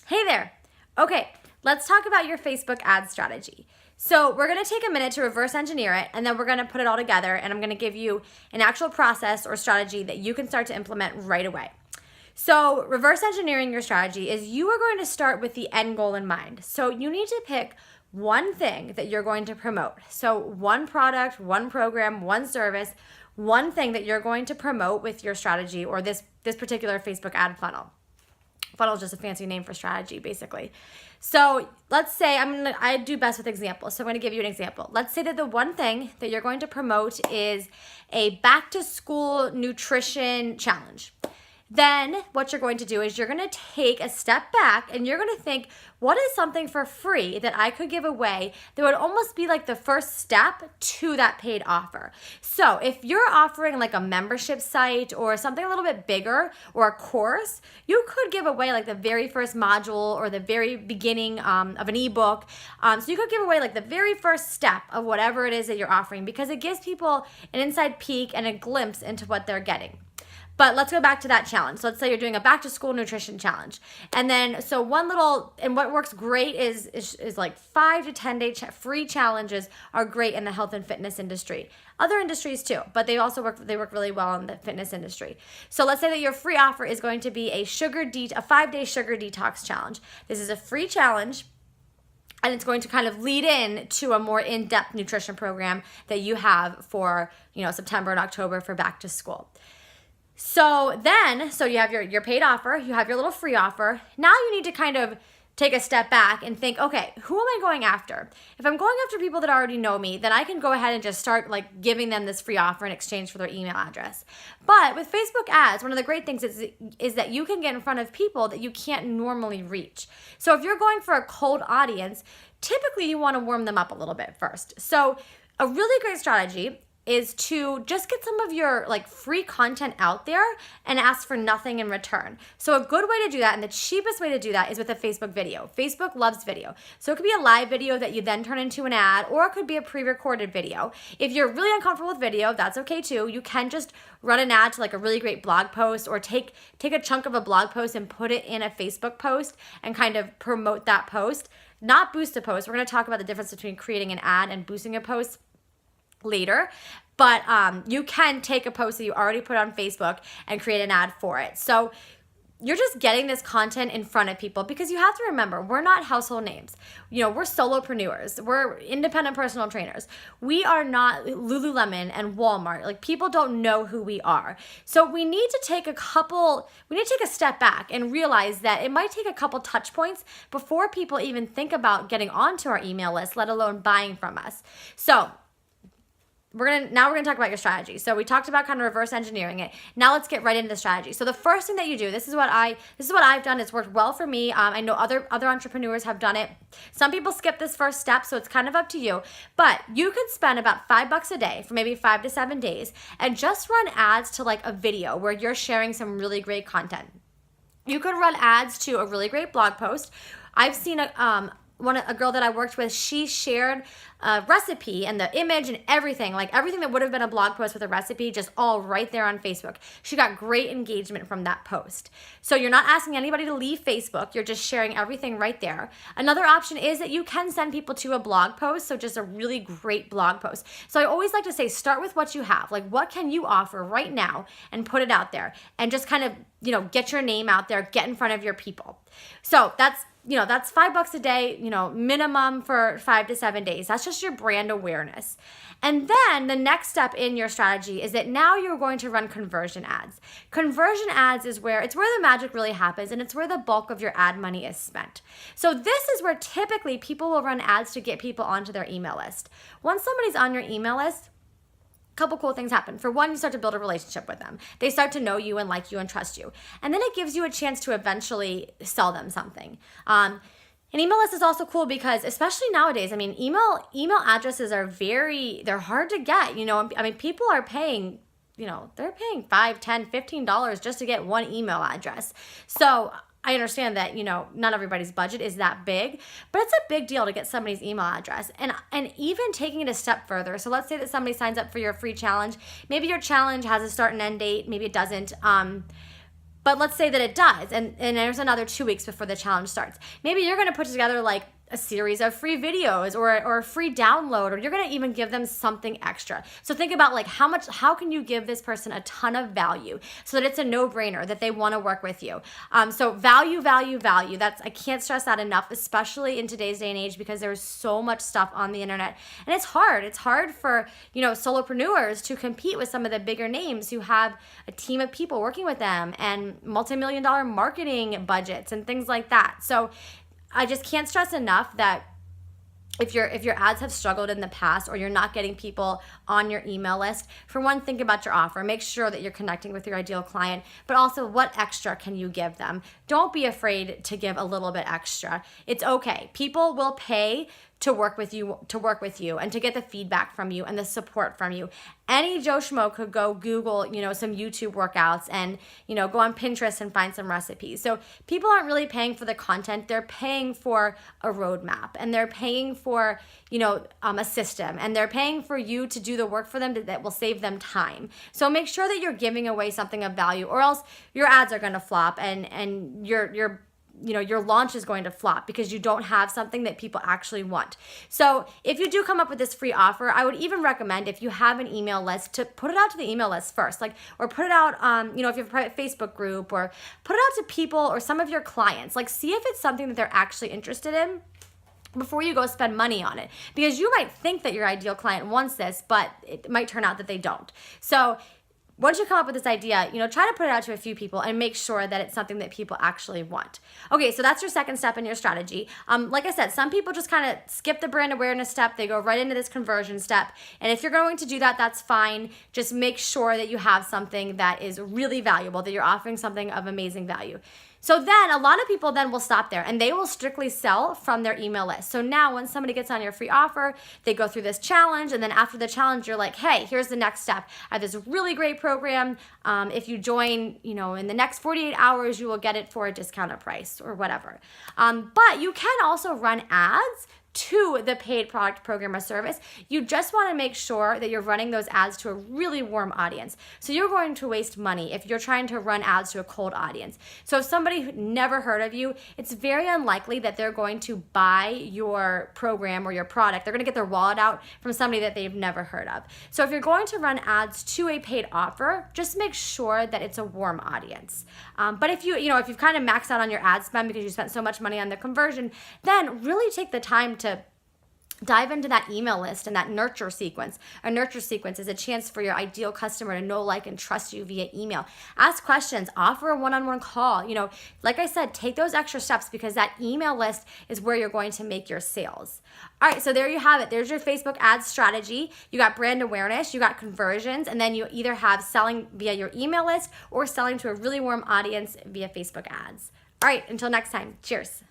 Hey there. Okay, let's talk about your Facebook ad strategy. So we're going to take a minute to reverse engineer it, and then we're going to put it all together, and I'm going to give you an actual process or strategy that you can start to implement right away. So reverse engineering your strategy is you are going to start with the end goal in mind. So you need to pick one thing that you're going to promote. So one product, one program, one service, one thing that you're going to promote with your strategy or this particular Facebook ad funnel. Funnel is just a fancy name for strategy, basically. So let's say I do best with examples. So I'm going to give you an example. Let's say that the one thing that you're going to promote is a back to school nutrition challenge. Then what you're going to do is you're going to take a step back and you're going to think, what is something for free that I could give away that would almost be like the first step to that paid offer? So if you're offering like a membership site or something a little bit bigger or a course, you could give away like the very first module or the very beginning of an ebook. So you could give away like the very first step of whatever it is that you're offering because it gives people an inside peek and a glimpse into what they're getting. But let's go back to that challenge. So let's say you're doing a back to school nutrition challenge. And then, so and what works great is like 5 to 10 day free challenges are great in the health and fitness industry. Other industries too, but they work really well in the fitness industry. So let's say that your free offer is going to be a 5-day sugar detox challenge. This is a free challenge. And it's going to kind of lead in to a more in-depth nutrition program that you have for, September and October for back to school. So you have your paid offer, you have your little free offer. Now you need to kind of take a step back and think, okay, who am I going after? If I'm going after people that already know me, then I can go ahead and just start like giving them this free offer in exchange for their email address. But with Facebook ads, one of the great things is that you can get in front of people that you can't normally reach. So if you're going for a cold audience, typically you want to warm them up a little bit first. So a really great strategy is to just get some of your like free content out there and ask for nothing in return. So a good way to do that and the cheapest way to do that is with a Facebook video. Facebook loves video. So it could be a live video that you then turn into an ad, or it could be a pre-recorded video. If you're really uncomfortable with video, that's okay too. You can just run an ad to like a really great blog post, or take a chunk of a blog post and put it in a Facebook post and kind of promote that post, not boost a post. We're going to talk about the difference between creating an ad and boosting a post later, but you can take a post that you already put on Facebook and create an ad for it. So you're just getting this content in front of people because you have to remember, we're not household names. We're solopreneurs. We're independent personal trainers. We are not Lululemon and Walmart. Like, people don't know who we are. So we need to take a step back and realize that it might take a couple touch points before people even think about getting onto our email list, let alone buying from us. So we're gonna talk about your strategy. So we talked about kind of reverse engineering it. Now let's get right into the strategy. So the first thing that you do, this is what I've done. It's worked well for me. I know other entrepreneurs have done it. Some people skip this first step, so it's kind of up to you. But you could spend about $5 a day for maybe 5 to 7 days and just run ads to like a video where you're sharing some really great content. You could run ads to a really great blog post. I've seen a girl that I worked with, she shared a recipe and the image and everything that would have been a blog post with a recipe, just all right there on Facebook. She got great engagement from that post. So you're not asking anybody to leave Facebook, you're just sharing everything right there. Another option is that you can send people to a blog post, so just a really great blog post. So I always like to say, start with what you have. Like, what can you offer right now and put it out there and just kind of, get your name out there, get in front of your people. So that's $5 a day, minimum for 5 to 7 days. That's just your brand awareness. And then the next step in your strategy is that now you're going to run conversion ads. Conversion ads is where the magic really happens, and it's where the bulk of your ad money is spent. So this is where typically people will run ads to get people onto their email list. Once somebody's on your email list, couple cool things happen. For one, you start to build a relationship with them. They start to know you and like you and trust you. And then it gives you a chance to eventually sell them something. An email list is also cool because, especially nowadays, email addresses are they're hard to get. People are paying, they're paying $5, $10, $15 just to get one email address. So I understand that, not everybody's budget is that big, but it's a big deal to get somebody's email address. And even taking it a step further. So let's say that somebody signs up for your free challenge. Maybe your challenge has a start and end date. Maybe it doesn't. But let's say that it does, and there's another 2 weeks before the challenge starts. Maybe you're gonna put together like a series of free videos or a free download, or you're gonna even give them something extra. So think about like how can you give this person a ton of value so that it's a no-brainer that they wanna work with you. So value, value, value. I can't stress that enough, especially in today's day and age, because there's so much stuff on the internet. And it's hard. It's hard for, solopreneurs to compete with some of the bigger names who have a team of people working with them and multi-million-dollar marketing budgets and things like that. So I just can't stress enough that if your ads have struggled in the past, or you're not getting people on your email list, for one, think about your offer. Make sure that you're connecting with your ideal client, but also what extra can you give them? Don't be afraid to give a little bit extra. It's okay. People will pay to work with you and to get the feedback from you and the support from you. Any Joe Schmo could go Google, some YouTube workouts and, go on Pinterest and find some recipes. So people aren't really paying for the content. They're paying for a roadmap, and they're paying for, a system, and they're paying for you to do the work for them that will save them time. So make sure that you're giving away something of value, or else your ads are going to flop and your launch is going to flop because you don't have something that people actually want. So if you do come up with this free offer, I would even recommend, if you have an email list, to put it out to the email list first, or put it out, if you have a private Facebook group, or put it out to people or some of your clients. See if it's something that they're actually interested in before you go spend money on it, because you might think that your ideal client wants this, but it might turn out that they don't. So once you come up with this idea, try to put it out to a few people and make sure that it's something that people actually want. Okay, so that's your second step in your strategy. Like I said, some people just kind of skip the brand awareness step. They go right into this conversion step. And if you're going to do that, that's fine. Just make sure that you have something that is really valuable, that you're offering something of amazing value. So then a lot of people then will stop there, and they will strictly sell from their email list. So now when somebody gets on your free offer, they go through this challenge, and then after the challenge, you're like, hey, here's the next step. I have this really great program. If you join, in the next 48 hours, you will get it for a discounted price or whatever. But you can also run ads to the paid product, program, or service. You just want to make sure that you're running those ads to a really warm audience. So you're going to waste money if you're trying to run ads to a cold audience. So if somebody who never heard of you, it's very unlikely that they're going to buy your program or your product. They're going to get their wallet out from somebody that they've never heard of. So if you're going to run ads to a paid offer, just make sure that it's a warm audience. But if if you've kind of maxed out on your ad spend because you spent so much money on the conversion, then really take the time to dive into that email list and that nurture sequence. A nurture sequence is a chance for your ideal customer to know, like, and trust you via email. Ask questions, offer a one-on-one call. Like I said, take those extra steps, because that email list is where you're going to make your sales. All right, so there you have it. There's your Facebook ads strategy. You got brand awareness, you got conversions, and then you either have selling via your email list or selling to a really warm audience via Facebook ads. All right, until next time, cheers.